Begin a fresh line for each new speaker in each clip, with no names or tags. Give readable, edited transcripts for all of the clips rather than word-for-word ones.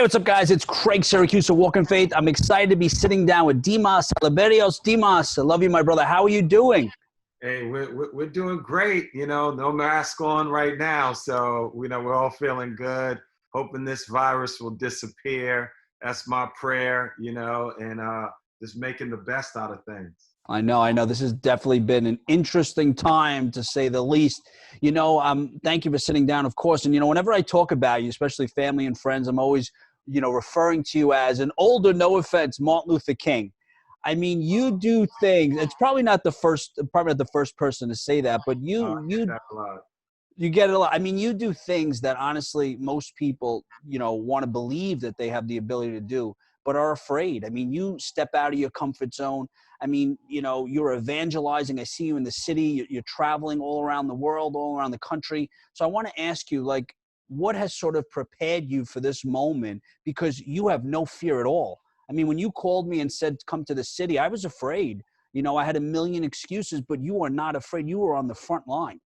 Hey, what's up, guys? It's Craig Syracusa, Walk in Faith. I'm excited to be sitting down with Dimas Salaberrios. Dimas, I love you, my brother. How are you doing?
Hey, we're doing great. No mask on right now. So, we're all feeling good, hoping this virus will disappear. That's my prayer, and just making the best out of things.
I know. This has definitely been an interesting time, to say the least. Thank you for sitting down, of course. And, whenever I talk about you, especially family and friends, I'm always, referring to you as an older, no offense, Martin Luther King. I mean, you do things. It's probably not the first person to say that, but you get it a lot. I mean, you do things that honestly most people, want to believe that they have the ability to do, but are afraid. I mean, you step out of your comfort zone. I mean, you're evangelizing. I see you in the city. You're traveling all around the world, all around the country. So I want to ask you, what has sort of prepared you for this moment? Because you have no fear at all. I mean, when you called me and said, come to the city, I was afraid. I had a million excuses, but you are not afraid. You were on the front line.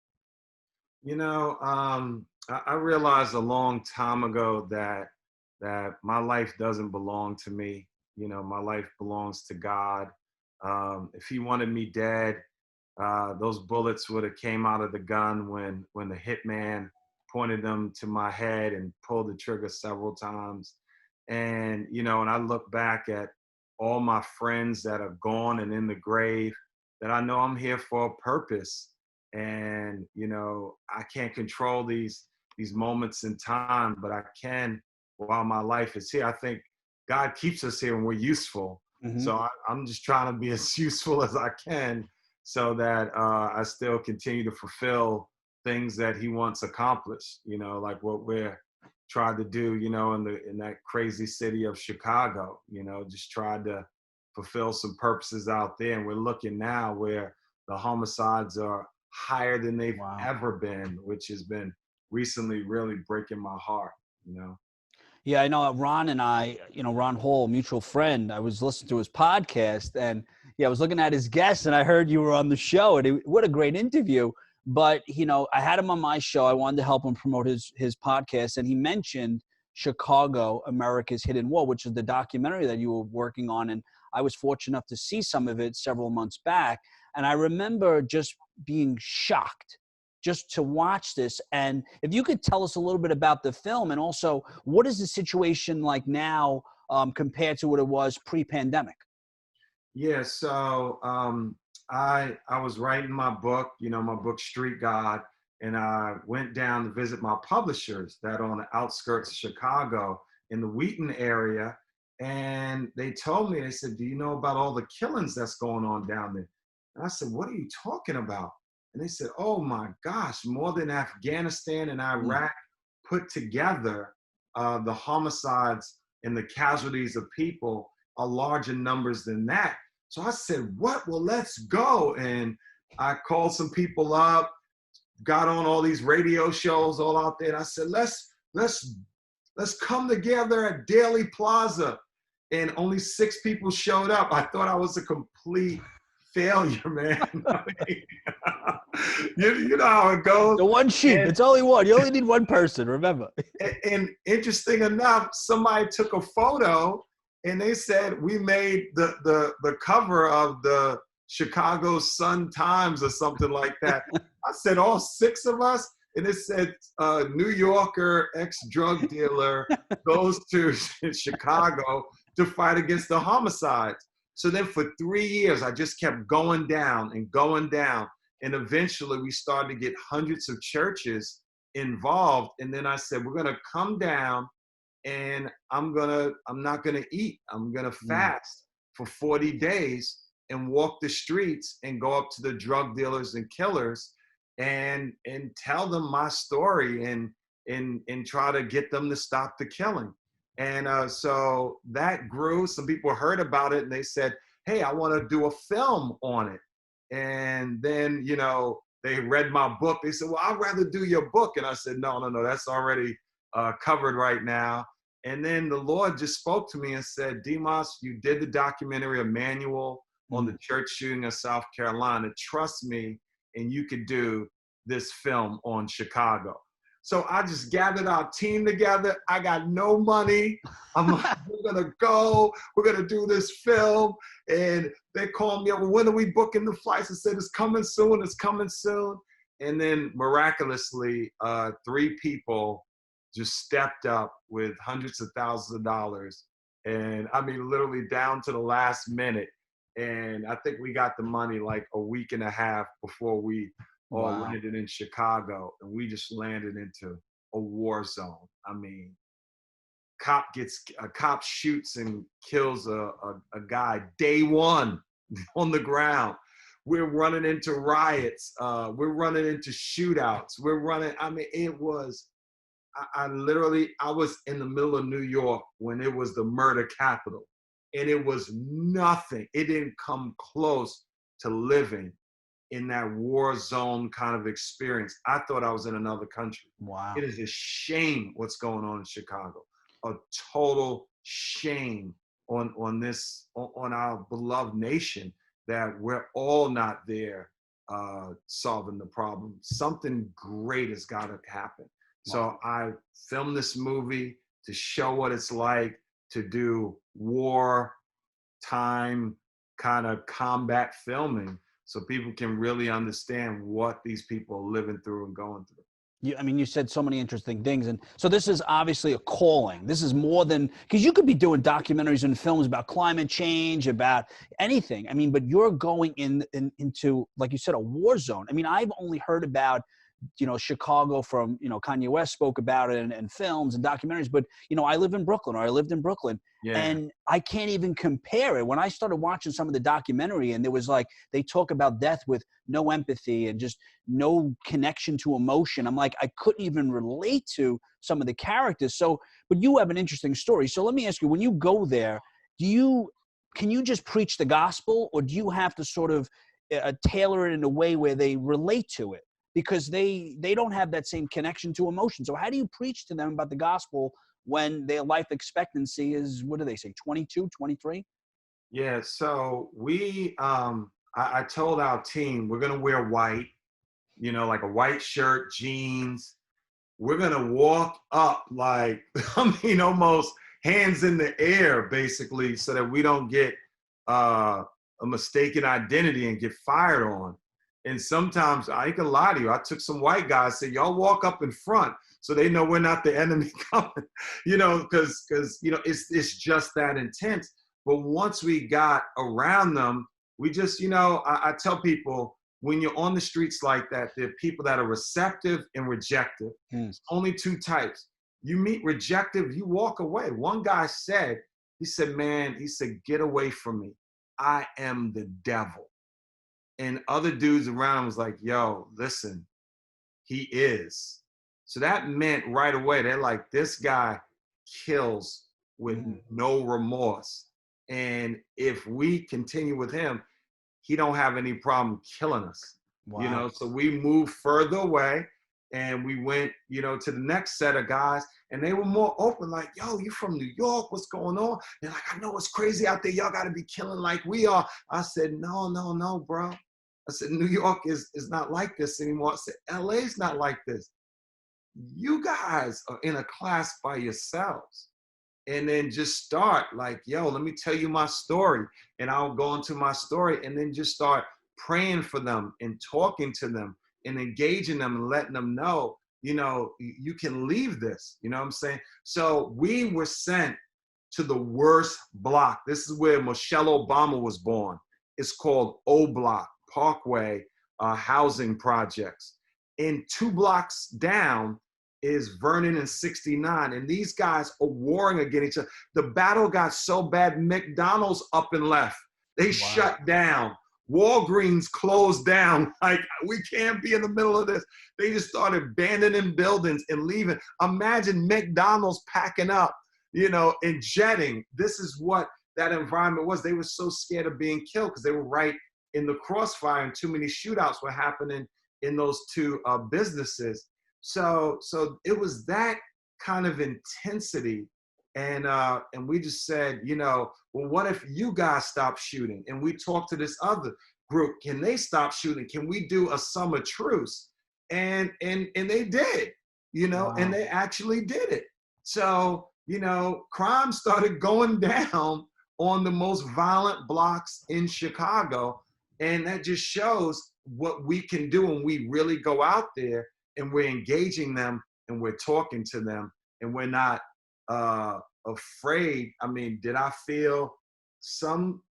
I realized a long time ago that my life doesn't belong to me. My life belongs to God. If he wanted me dead, those bullets would have came out of the gun when the hitman pointed them to my head and pulled the trigger several times. And, and I look back at all my friends that are gone and in the grave, that I know I'm here for a purpose. And, I can't control these moments in time, but I can while my life is here. I think God keeps us here when we're useful. Mm-hmm. So I'm just trying to be as useful as I can so that I still continue to fulfill things that he wants accomplished, like what we're trying to do, in that crazy city of Chicago, just tried to fulfill some purposes out there. And we're looking now where the homicides are higher than they've ever been, which has been recently really breaking my heart,
Yeah, I know Ron and I, Ron Hall, mutual friend, I was listening to his podcast, and I was looking at his guests, and I heard you were on the show, and what a great interview. But, I had him on my show. I wanted to help him promote his podcast, and he mentioned Chicago, America's Hidden Wall, which is the documentary that you were working on, and I was fortunate enough to see some of it several months back, and I remember just being shocked just to watch this. And if you could tell us a little bit about the film, and also what is the situation like now compared to what it was pre-pandemic?
Yeah, so I was writing my book, my book Street God, and I went down to visit my publishers that are on the outskirts of Chicago in the Wheaton area. And they told me, they said, do you know about all the killings that's going on down there? And I said, what are you talking about? And they said, oh my gosh, more than Afghanistan and Iraq put together, the homicides and the casualties of people are larger numbers than that. So I said, what? Well, let's go. And I called some people up, got on all these radio shows all out there. And I said, let's come together at Daily Plaza. And only 6 people showed up. I thought I was a complete failure, man. I mean, you know how it goes.
The one sheep. It's only one. You only need one person, remember.
And interesting enough, somebody took a photo and they said, we made the cover of the Chicago Sun-Times or something like that. I said, all 6 of us? And it said, New Yorker, ex-drug dealer, goes to Chicago to fight against the homicides. So then for 3 years, I just kept going down and going down. And eventually we started to get hundreds of churches involved. And then I said, we're going to come down and I'm not going to eat. I'm going to fast for 40 days and walk the streets and go up to the drug dealers and killers and tell them my story and try to get them to stop the killing. And so that grew. Some people heard about it and they said, hey, I want to do a film on it. And then, they read my book. They said, well, I'd rather do your book. And I said, no, that's already covered right now. And then the Lord just spoke to me and said, Dimas, you did the documentary Emanuel on the church shooting of South Carolina. Trust me, and you could do this film on Chicago. So I just gathered our team together. I got no money. I'm like, we're gonna go. We're gonna do this film. And they called me up. Well, when are we booking the flights? I said, it's coming soon. It's coming soon. And then miraculously, 3 people just stepped up with hundreds of thousands of dollars. And I mean, literally down to the last minute. And I think we got the money like a week and a half before we all landed in Chicago. And we just landed into a war zone. I mean, a cop shoots and kills a guy day one on the ground. We're running into riots. We're running into shootouts. I mean, it was, I was in the middle of New York when it was the murder capital. And it was nothing. It didn't come close to living in that war zone kind of experience. I thought I was in another country.
Wow.
It is a shame what's going on in Chicago. A total shame on our beloved nation that we're all not there solving the problem. Something great has got to happen. So I filmed this movie to show what it's like to do war time kind of combat filming so people can really understand what these people are living through and going through.
You said so many interesting things. And so this is obviously a calling. This is more than, because you could be doing documentaries and films about climate change, about anything. I mean, but you're going into, like you said, a war zone. I mean, I've only heard about, Chicago from, Kanye West spoke about it and films and documentaries, but, I live in Brooklyn, or I lived in Brooklyn, and I can't even compare it. When I started watching some of the documentary, and there was like, they talk about death with no empathy and just no connection to emotion. I'm like, I couldn't even relate to some of the characters. So, but you have an interesting story. So let me ask you, when you go there, can you just preach the gospel, or do you have to sort of tailor it in a way where they relate to it? Because they don't have that same connection to emotion. So how do you preach to them about the gospel when their life expectancy is, what do they say, 22, 23?
Yeah, so I told our team, we're gonna wear white, like a white shirt, jeans. We're gonna walk up like, almost hands in the air, basically, so that we don't get a mistaken identity and get fired on. And sometimes, I ain't gonna lie to you, I took some white guys, said, y'all walk up in front so they know we're not the enemy coming, because it's just that intense. But once we got around them, we just, I tell people, when you're on the streets like that, there are people that are receptive and rejective. There's only 2 types. You meet rejective, you walk away. One guy said, man, get away from me. I am the devil. And other dudes around him was like, yo, listen, he is. So that meant right away, they're like, this guy kills with no remorse. And if we continue with him, he don't have any problem killing us.
Wow.
So we moved further away, and we went, to the next set of guys, and they were more open, like, yo, you from New York, what's going on? They're like, I know it's crazy out there, y'all gotta be killing like we are. I said, no, bro. I said, New York is not like this anymore. I said, LA's not like this. You guys are in a class by yourselves. And then just start like, yo, let me tell you my story. And I'll go into my story, and then just start praying for them and talking to them and engaging them and letting them know, you can leave this, you know what I'm saying? So we were sent to the worst block. This is where Michelle Obama was born. It's called O Block, Parkway housing projects. And 2 blocks down is Vernon and 69. And these guys are warring against each other. The battle got so bad, McDonald's up and left. They shut down. Walgreens closed down. Like, we can't be in the middle of this. They just started abandoning buildings and leaving. Imagine McDonald's packing up, and jetting. This is what that environment was. They were so scared of being killed because they were right in the crossfire, and too many shootouts were happening in those 2 businesses. So it was that kind of intensity. And we just said, well, what if you guys stop shooting? And we talked to this other group. Can they stop shooting? Can we do a summer truce? And they did. and they actually did it. So, crime started going down on the most violent blocks in Chicago. And that just shows what we can do when we really go out there and we're engaging them and we're talking to them and we're not afraid. I mean, did I feel some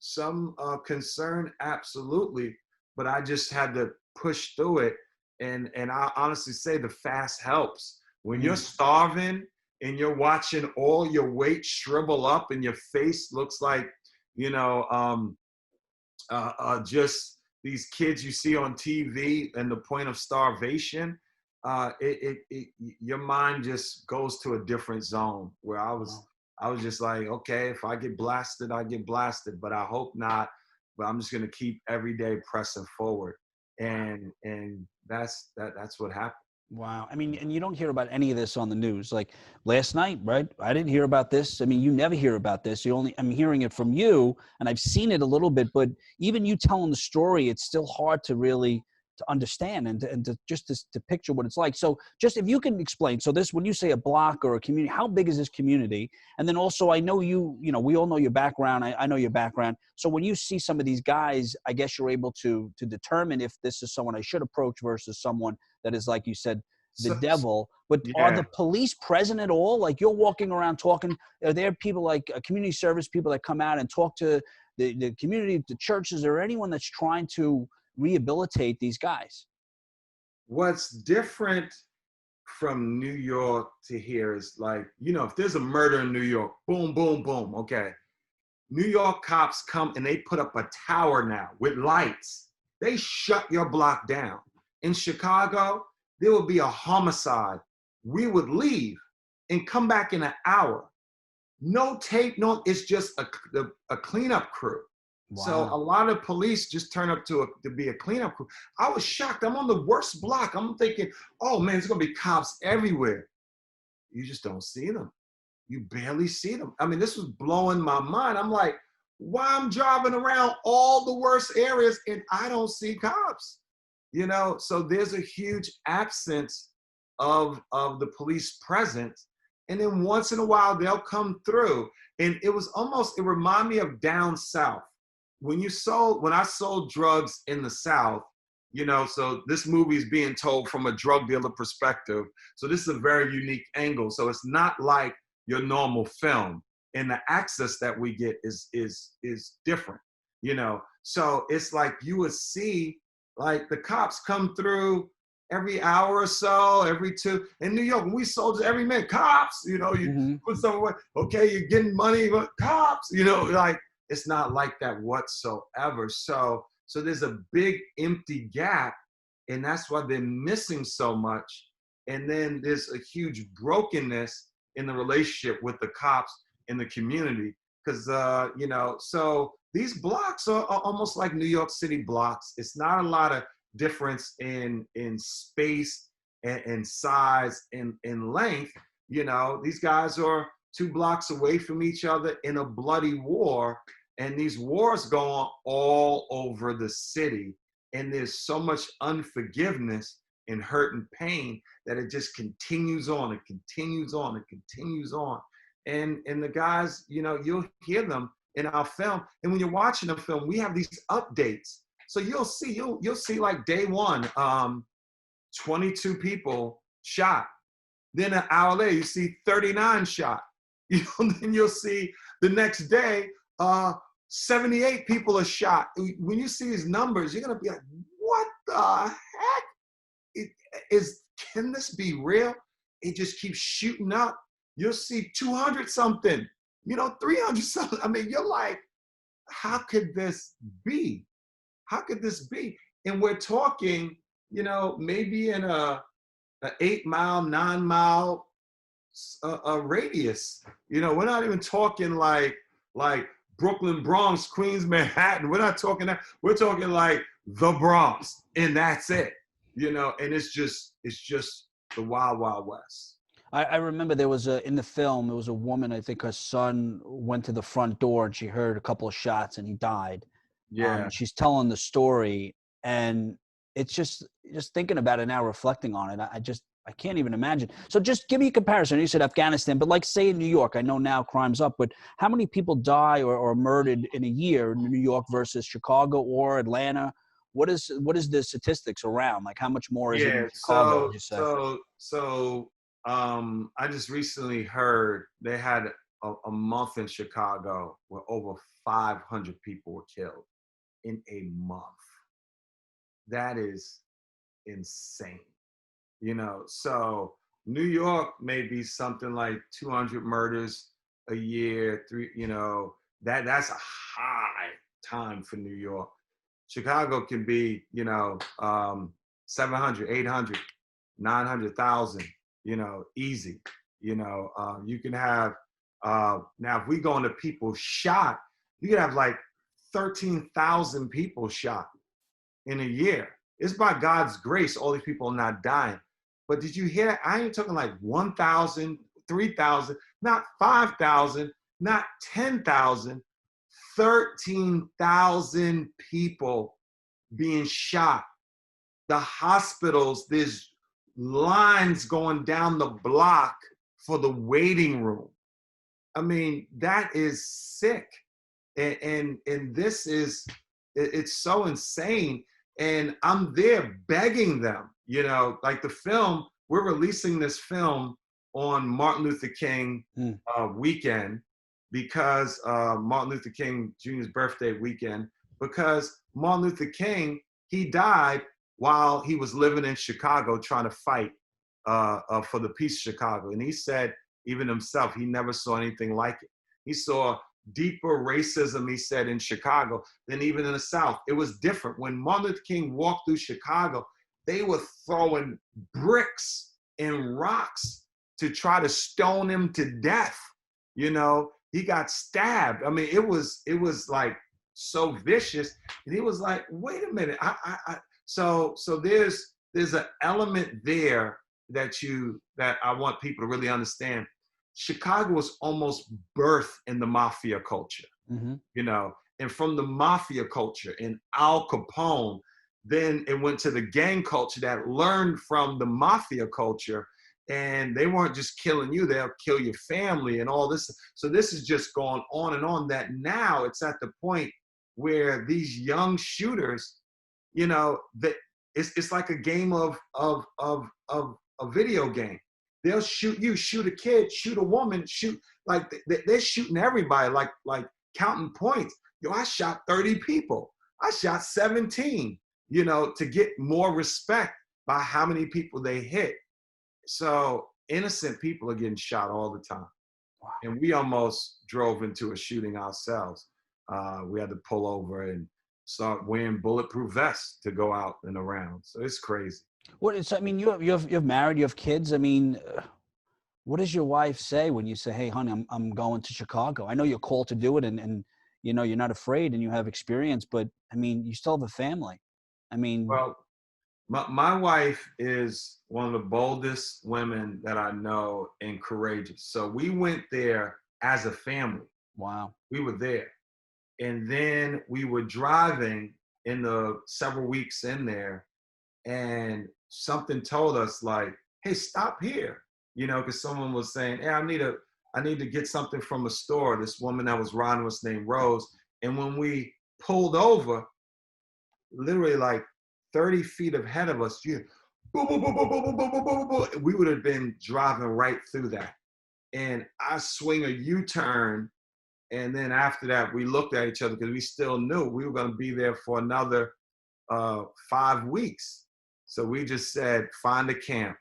concern? Absolutely. But I just had to push through it. And I honestly say the fast helps. When you're starving and you're watching all your weight shrivel up and your face looks like, just these kids you see on TV and the point of starvation, your mind just goes to a different zone where I was just like, okay, if I get blasted, I get blasted, but I hope not. But I'm just going to keep every day pressing forward. And that's what happened.
Wow. I mean, and you don't hear about any of this on the news. Like last night, right? I didn't hear about this. I mean, you never hear about this. I'm hearing it from you, and I've seen it a little bit, but even you telling the story, it's still hard to really to understand and to picture what it's like. So just if you can explain, so this, when you say a block or a community, how big is this community? And then also, I know we all know your background. I know your background. So when you see some of these guys, I guess you're able to determine if this is someone I should approach versus someone that is, like you said, the devil. But are the police present at all? Like you're walking around talking, are there people like community service people that come out and talk to the community, the churches, or anyone that's trying to rehabilitate these guys?
What's different from New York to here is like, if there's a murder in New York, boom, boom, boom. Okay. New York cops come and they put up a tower now with lights. They shut your block down. In Chicago, there would be a homicide. We would leave and come back in an hour. No tape, it's just a cleanup crew. Wow. So a lot of police just turn up to be a cleanup crew. I was shocked. I'm on the worst block. I'm thinking, oh man, there's gonna be cops everywhere. You just don't see them. You barely see them. I mean, this was blowing my mind. I'm like, why I'm driving around all the worst areas and I don't see cops? So there's a huge absence of the police presence. And then once in a while they'll come through. And it reminded me of down south. When I sold drugs in the South, so this movie is being told from a drug dealer perspective. So this is a very unique angle. So it's not like your normal film, and the access that we get is different, So it's like you would see like the cops come through every hour or so, every two. In New York, when we sold every minute, cops, you put something away. Okay, you're getting money, but cops, like. It's not like that whatsoever. So there's a big empty gap, and that's why they're missing so much. And then there's a huge brokenness in the relationship with the cops in the community. Because, so these blocks are almost like New York City blocks. It's not a lot of difference in space and size and length. These guys are 2 blocks away from each other in a bloody war. And these wars go on all over the city. And there's so much unforgiveness and hurt and pain that it just continues on and continues on and continues on. And the guys, you'll hear them in our film. And when you're watching the film, we have these updates. So you'll see like day one, 22 people shot. Then an hour later, you see 39 shot. Then you'll see the next day, 78 people are shot. When you see these numbers, you're gonna be like, what the heck? Can this be real? It just keeps shooting up. You'll see 200 something, 300 something. I mean, you're like, how could this be? How could this be? And we're talking, maybe in a 8 mile, 9 mile radius. We're not even talking like Brooklyn, Bronx, Queens, Manhattan. We're not talking that. We're talking like the Bronx, and that's it. And it's just the wild, wild west.
I remember there was in the film, there was a woman, I think her son went to the front door and she heard a couple of shots and he died.
Yeah.
She's telling the story, and it's just thinking about it now, reflecting on it. I I can't even imagine. So just give me a comparison. You said Afghanistan, but like say in New York, I know now crime's up, but how many people die or are murdered in a year in New York versus Chicago or Atlanta? What is the statistics around? Like how much more is it in
Yeah,
Chicago, would you say?
I just recently heard they had a month in Chicago where over 500 people were killed in a month. That is insane. So New York may be something like 200 murders a year, that's a high time for New York. Chicago can be, 700, 800, 900,000, easy. You can have, now if we go into people shot, you can have like 13,000 people shot in a year. It's by God's grace, all these people are not dying. But did you hear? I ain't talking like 1,000, 3,000, not 5,000, not 10,000, 13,000 people being shot. The hospitals, there's lines going down the block for the waiting room. I mean, that is sick. And this is, it's so insane. And I'm there begging them, like the film, we're releasing this film on Martin Luther King weekend because Martin Luther King Jr.'s birthday weekend, because Martin Luther King, he died while he was living in Chicago trying to fight for the peace of Chicago. And he said, even himself, he never saw anything like it. He saw deeper racism, he said, in Chicago than even in the South. It was different. When Martin Luther King walked through Chicago, they were throwing bricks and rocks to try to stone him to death. He got stabbed. I mean, it was like so vicious. And he was like, wait a minute. So there's an element there that I want people to really understand. Chicago was almost birthed in the mafia culture, and from the mafia culture and Al Capone, then it went to the gang culture that learned from the mafia culture, and they weren't just killing you, they'll kill your family and all this. So this is just going on and on, that now it's at the point where these young shooters, that it's like a game of a video game. They'll shoot you, shoot a kid, shoot a woman, shoot, like they're shooting everybody, like counting points. I shot 30 people. I shot 17, to get more respect by how many people they hit. So innocent people are getting shot all the time. Wow. And we almost drove into a shooting ourselves. We had to pull over and start wearing bulletproof vests to go out and around. So it's crazy.
You're married, you have kids. I mean, what does your wife say when you say, hey, honey, I'm going to Chicago? I know you're called to do it and you're not afraid and you have experience, but I mean, you still have a family. I mean.
Well, my wife is one of the boldest women that I know and courageous. So we went there as a family.
Wow.
We were there. And then we were driving in the several weeks in there, and something told us like, hey, stop here, because someone was saying, hey, I need to get something from a store. This woman that was riding was named Rose. And when we pulled over, literally like 30 feet ahead of us, we would have been driving right through that. And I swing a U-turn. And then after that, we looked at each other because we still knew we were going to be there for another 5 weeks. So we just said, find a camp.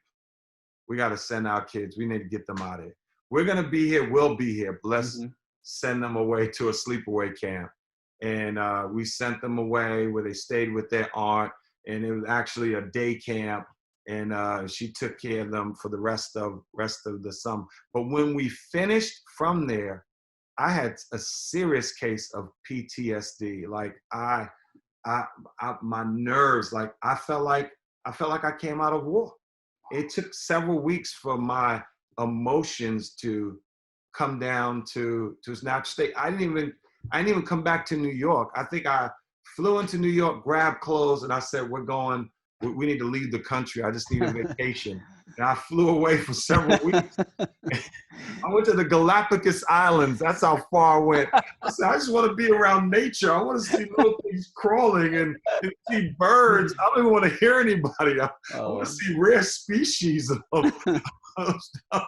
We got to send our kids. We need to get them out of here. We're going to be here. We'll be here. Let's send them away to a sleepaway camp. And we sent them away where they stayed with their aunt. And it was actually a day camp. And she took care of them for the rest of the summer. But when we finished from there, I had a serious case of PTSD. Like my nerves, like I felt like I came out of war. It took several weeks for my emotions to come down to its natural state. I didn't even come back to New York. I think I flew into New York, grabbed clothes, and I said, we need to leave the country. I just need a vacation. And I flew away for several weeks. I went to the Galapagos Islands. That's how far I went. I said, I just want to be around nature. I want to see little things crawling and see birds. I don't even want to hear anybody. I want to see rare species of stuff.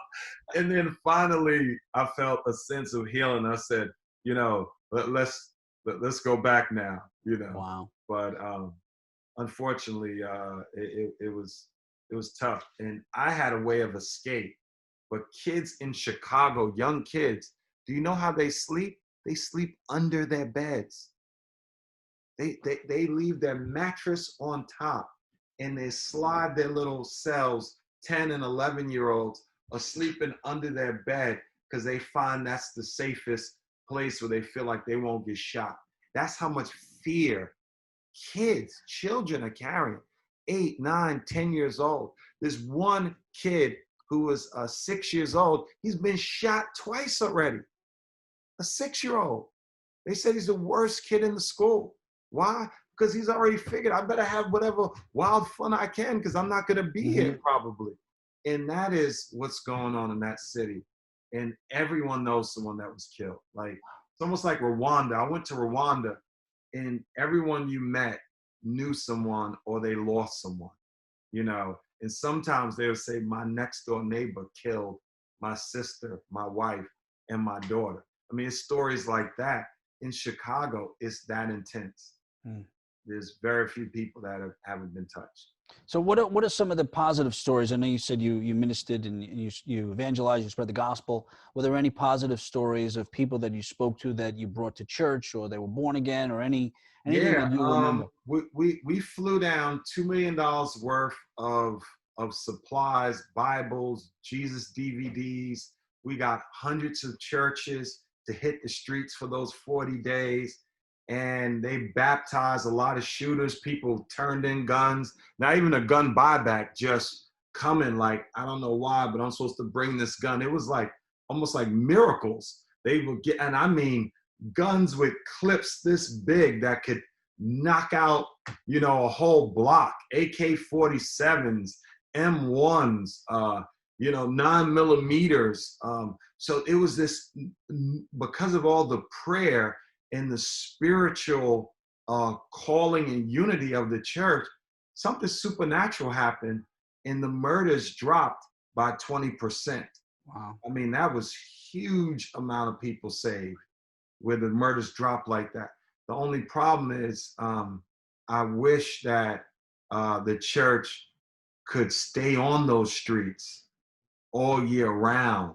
And then finally, I felt a sense of healing. I said, you know, let's go back now, you know.
Wow.
But unfortunately, it was tough. And I had a way of escape. But kids in Chicago, young kids, do you know how they sleep? They sleep under their beds. They leave their mattress on top and they slide their little cells. 10 and 11-year-olds are sleeping under their bed because they find that's the safest place where they feel like they won't get shot. That's how much fear children are carrying. 8, 9, 10 years old. There's one kid who was 6 years old. He's been shot twice already. A 6-year-old. They said he's the worst kid in the school. Why? Because he's already figured, I better have whatever wild fun I can because I'm not going to be here probably. And that is what's going on in that city. And everyone knows someone that was killed. Like, it's almost like Rwanda. I went to Rwanda and everyone you met knew someone or they lost someone, you know. And sometimes they would say, my next door neighbor killed my sister, my wife, and my daughter. I mean, it's stories like that. In Chicago, it's that intense. There's very few people that haven't been touched.
So what are some of the positive stories? I know you said you ministered and you evangelized, you spread the gospel. Were there any positive stories of people that you spoke to that you brought to church or they were born again or anything that you remember?
We flew down $2 million worth of supplies, Bibles, Jesus DVDs. We got hundreds of churches to hit the streets for those 40 days. And they baptized a lot of shooters. People turned in guns. Not even a gun buyback, just coming like, I don't know why, but I'm supposed to bring this gun. It was like almost like miracles. They would get, and I mean, guns with clips this big that could knock out, you know, a whole block. AK-47s, M1s, you know, 9mm. So it was this, because of all the prayer and the spiritual calling and unity of the church, something supernatural happened and the murders dropped by 20%.
Wow.
I mean, that was huge amount of people saved where the murders dropped like that. The only problem is I wish that the church could stay on those streets all year round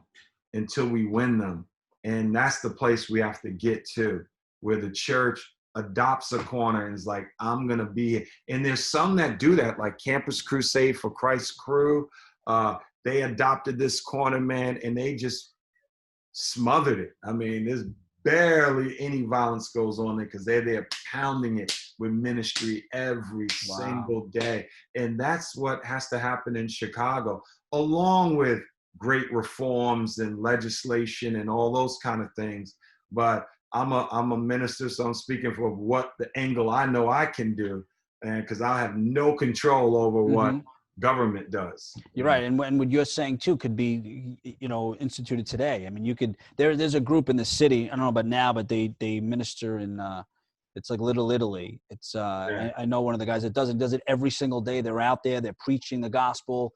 until we win them. And that's the place we have to get to, where the church adopts a corner and is like, I'm going to be here. And there's some that do that, like Campus Crusade for Christ Crew. They adopted this corner, man, and they just smothered it. I mean, there's barely any violence goes on there because they're there pounding it with ministry every single day. And that's what has to happen in Chicago, along with great reforms and legislation and all those kind of things. But I'm a minister, so I'm speaking for what the angle I know I can do, and because I have no control over what government does.
You're right, and what you're saying too could be, you know, instituted today. I mean, you could. There's a group in the city. I don't know about now, but they minister in. It's like Little Italy. It's I know one of the guys that does it every single day. They're out there. They're preaching the gospel.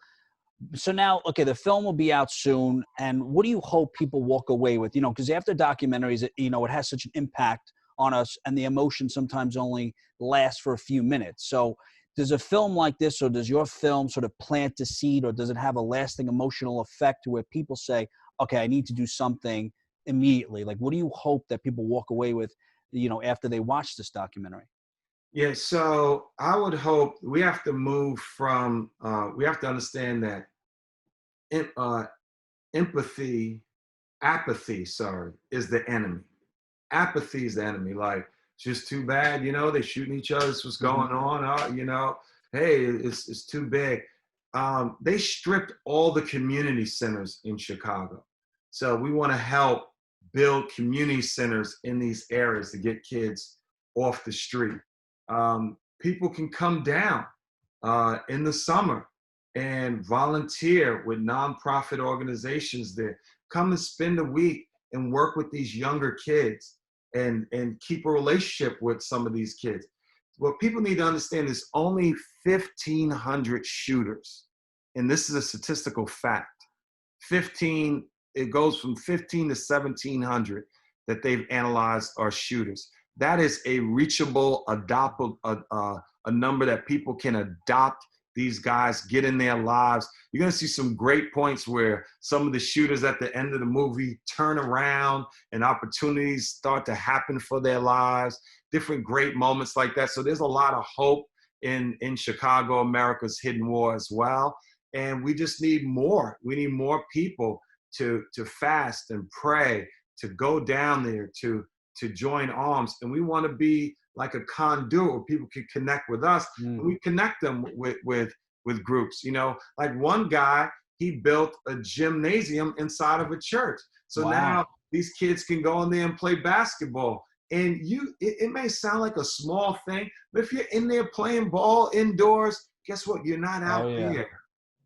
So now, okay, the film will be out soon. And what do you hope people walk away with? You know, because after documentaries, you know, it has such an impact on us and the emotion sometimes only lasts for a few minutes. So does a film like this, or does your film sort of plant a seed, or does it have a lasting emotional effect where people say, okay, I need to do something immediately? Like, what do you hope that people walk away with, you know, after they watch this documentary?
Yeah, so I would hope we have to move from, we have to understand that apathy, is the enemy. Apathy is the enemy. Like, it's just too bad, you know, they're shooting each other. This was going on, you know, hey, it's too big. They stripped all the community centers in Chicago. So we want to help build community centers in these areas to get kids off the street. People can come down in the summer and volunteer with nonprofit organizations there. Come and spend a week and work with these younger kids and keep a relationship with some of these kids. What people need to understand is only 1,500 shooters. And this is a statistical fact. 15, it goes from 15 to 1,700 that they've analyzed are shooters. That is a reachable, adoptable, a number that people can adopt these guys, get in their lives. You're gonna see some great points where some of the shooters at the end of the movie turn around and opportunities start to happen for their lives, different great moments like that. So there's a lot of hope in Chicago, America's Hidden War as well. And we just need more. We need more people to fast and pray, to go down there, to join arms. And we want to be like a conduit where people can connect with us. And we connect them with groups. You know, like one guy, he built a gymnasium inside of a church. So now these kids can go in there and play basketball. And it may sound like a small thing, but if you're in there playing ball indoors, guess what? You're not out there.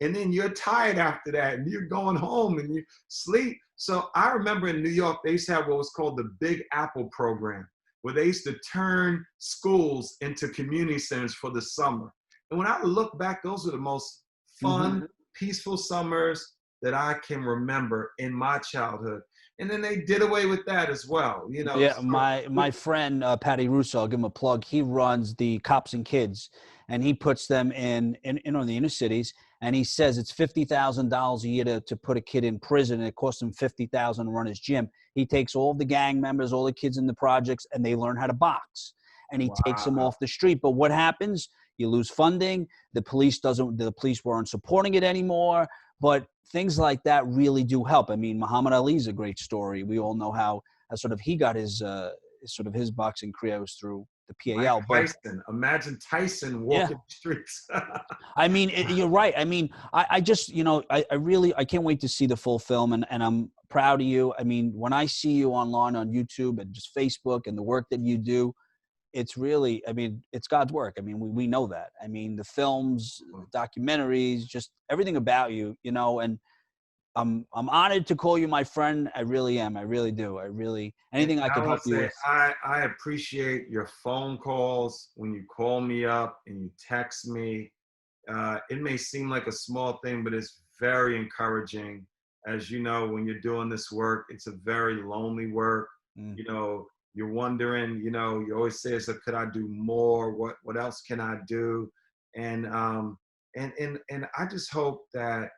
And then you're tired after that, and you're going home and you sleep. So I remember in New York, they used to have what was called the Big Apple program, where they used to turn schools into community centers for the summer. And when I look back, those are the most fun, peaceful summers that I can remember in my childhood. And then they did away with that as well, you know.
Yeah,
so,
my friend Patty Russo, I'll give him a plug. He runs the Cops and Kids, and he puts them in on the inner cities. And he says it's $50,000 a year to put a kid in prison, and it costs him $50,000 to run his gym. He takes all the gang members, all the kids in the projects, and they learn how to box. And he takes them off the street. But what happens? You lose funding. The police weren't supporting it anymore. But things like that really do help. I mean, Muhammad Ali's a great story. We all know how sort of he got his boxing career was through the PAL.
Mike Tyson. Imagine Tyson walking the streets.
I mean, you're right. I mean, I just, you know, I can't wait to see the full film, and I'm proud of you. I mean, when I see you online on YouTube and just Facebook and the work that you do, it's really, I mean, it's God's work. I mean, we know that. I mean, the films, the documentaries, just everything about you, you know, and I'm honored to call you my friend. I really am. I really do. Anything I can help you with.
I appreciate your phone calls when you call me up and you text me. It may seem like a small thing, but it's very encouraging. As you know, when you're doing this work, it's a very lonely work. You know, you're wondering, you know, you always say, so could I do more? What else can I do? And I just hope that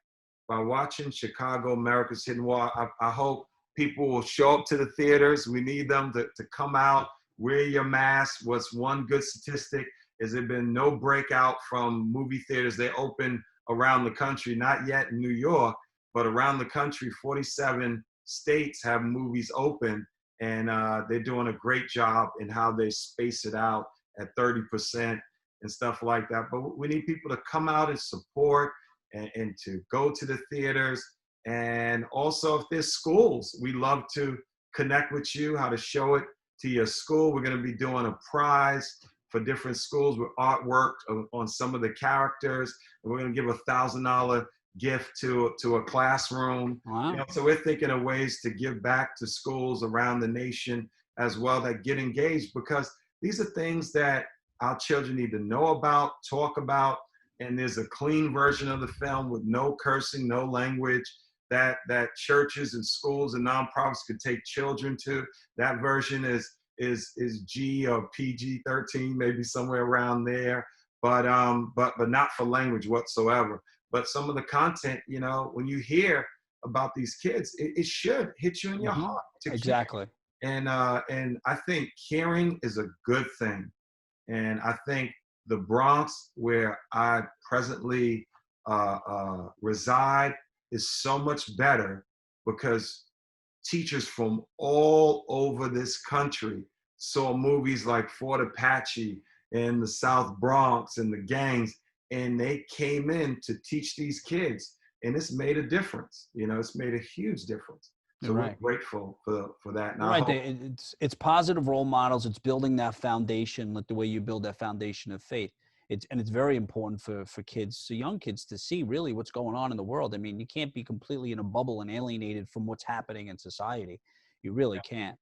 by watching Chicago, America's Hidden War, I hope people will show up to the theaters. We need them to come out, wear your mask. What's one good statistic is there been no breakout from movie theaters. They open around the country, not yet in New York, but around the country, 47 states have movies open. And they're doing a great job in how they space it out at 30% and stuff like that. But we need people to come out and support and to go to the theaters. And also if there's schools, we love to connect with you, how to show it to your school. We're going to be doing a prize for different schools with artwork on some of the characters. And we're going to give $1,000 gift to a classroom.
Wow.
You know, so we're thinking of ways to give back to schools around the nation as well that get engaged, because these are things that our children need to know about, talk about. And there's a clean version of the film with no cursing, no language that churches and schools and nonprofits could take children to. That version is G or PG-13, maybe somewhere around there, but not for language whatsoever. But some of the content, you know, when you hear about these kids, it should hit you in your heart.
Exactly.
And I think caring is a good thing. And I think the Bronx, where I presently reside, is so much better because teachers from all over this country saw movies like Fort Apache and the South Bronx and the gangs, and they came in to teach these kids, and it's made a difference. You know, it's made a huge difference. So we're grateful for that.
It's positive role models. It's building that foundation, like the way you build that foundation of faith. it's very important for kids, so young kids, to see really what's going on in the world. I mean, you can't be completely in a bubble and alienated from what's happening in society. You really can't.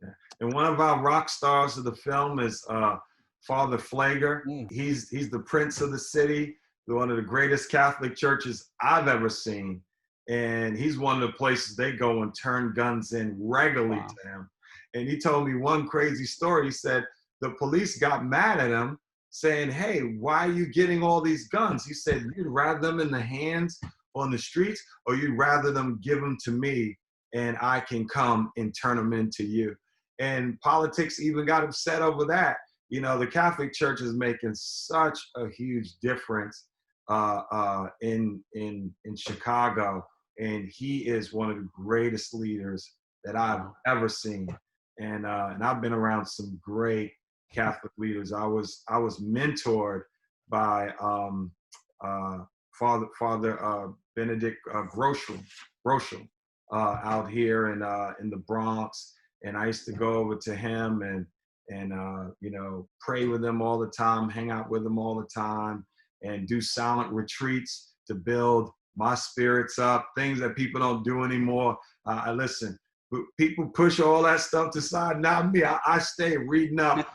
Yeah. And one of our rock stars of the film is Father Flager. He's the prince of the city, one of the greatest Catholic churches I've ever seen. And he's one of the places they go and turn guns in regularly to him. And he told me one crazy story. He said the police got mad at him saying, hey, why are you getting all these guns? He said, you'd rather them in the hands on the streets, or you'd rather them give them to me and I can come and turn them into you. And politics even got upset over that. You know, the Catholic Church is making such a huge difference in Chicago. And he is one of the greatest leaders that I've ever seen. And I've been around some great Catholic leaders. I was mentored by Father Benedict Groschel out here in the Bronx, and I used to go over to him and you know, pray with him all the time, hang out with him all the time, and do silent retreats to build my spirits up. Things that people don't do anymore. Listen. People push all that stuff to the side. Not me. I stay reading up.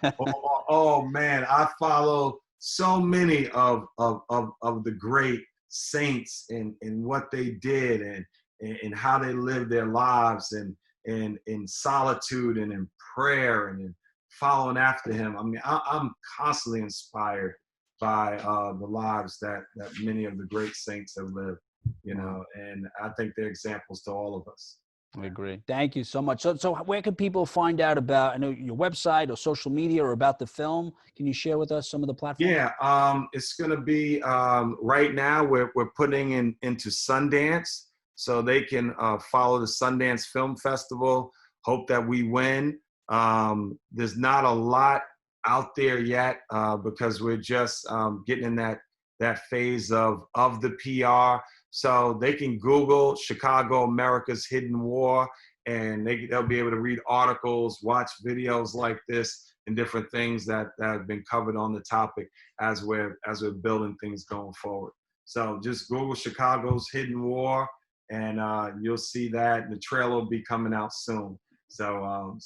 Oh man, I follow so many of the great saints and what they did and how they lived their lives and in solitude and in prayer and in following after him. I mean, I'm constantly inspired by the lives that many of the great saints have lived. You know, and I think they're examples to all of us.
I agree. Thank you so much. So where can people find out about, I know, your website or social media or about the film? Can you share with us some of the platforms?
Yeah, it's going to be right now we're putting into Sundance, so they can follow the Sundance Film Festival. Hope that we win. There's not a lot out there yet because we're just getting in that phase of the PR. So they can Google Chicago, America's Hidden War, and they'll be able to read articles, watch videos like this, and different things that have been covered on the topic as we're building things going forward. So just Google Chicago's Hidden War, and you'll see that. The trailer will be coming out soon. So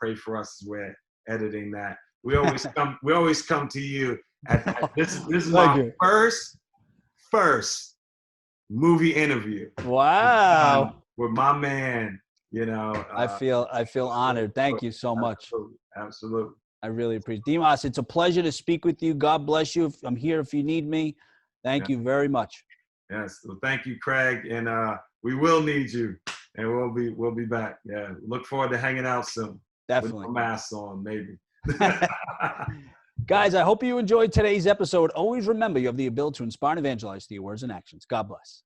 pray for us as we're editing that. We always come to you at this is my first movie interview.
Wow.
With my man, you know.
I feel honored. Thank you so much.
Absolutely.
I really appreciate it. Dimas, it's a pleasure to speak with you. God bless you. I'm here if you need me. Thank you very much.
Yes. Well, thank you, Craig. And we will need you. And we'll be back. Yeah. Look forward to hanging out soon.
Definitely.
With no masks on, maybe.
Guys, I hope you enjoyed today's episode. Always remember, you have the ability to inspire and evangelize through your words and actions. God bless.